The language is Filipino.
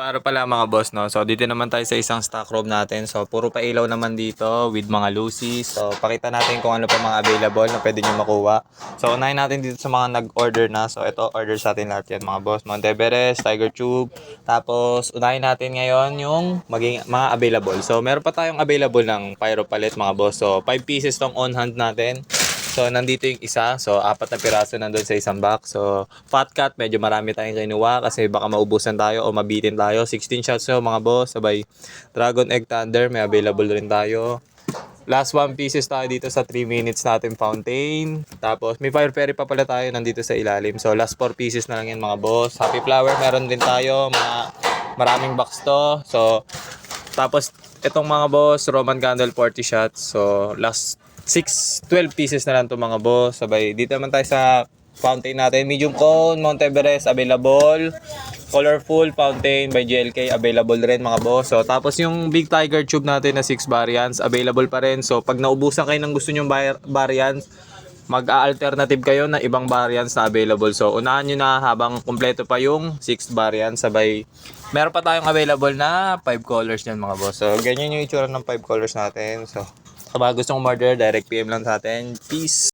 Para pala mga boss, no? So, dito naman tayo sa isang stock room natin. So, puro pa ilaw naman dito with mga Lucy. So, pakita natin kung ano pa mga available na pwede nyo makuha. So, unahin natin dito sa mga nag-order na. So, ito, order sa atin lahat yan mga boss. Monteveres, Tiger Tube. Tapos, unahin natin ngayon yung mga available. So, meron pa tayong available ng Pyro Palette mga boss. So, 5 pieces tong on hand natin. So, nandito yung isa. So, 4 na piraso nandun sa isang box. So, fat cut, medyo marami tayong kinuha kasi baka maubusan tayo o mabitin tayo. 16 shots so, mga boss. Sabay, Dragon Egg Thunder, may available rin tayo. Last 1 pieces tayo dito sa 3 minutes natin fountain. Tapos, may Fire Fairy pa pala tayo nandito sa ilalim. So, last 4 pieces na lang yan mga boss. Happy Flower, meron din tayo. Maraming box to. So, tapos, itong mga boss, Roman Candle 40 shots. So, last 12 pieces na lang to mga boss. Sabay, dito naman tayo sa fountain natin. Medium cone, Monteveres, available. Colorful fountain by GLK, available rin mga boss. So, tapos yung Big Tiger Tube natin na 6 variants, available pa rin. So, pag naubusan kayo ng gusto nyong variants, mag-a-alternative kayo na ibang variants na available. So, unahan nyo na habang kumpleto pa yung 6 variants. Sabay, meron pa tayong available na 5 colors yan mga boss. So, ganyan yung itsura ng 5 colors natin. So, kung gusto mong order, direct PM lang sa atin. Peace!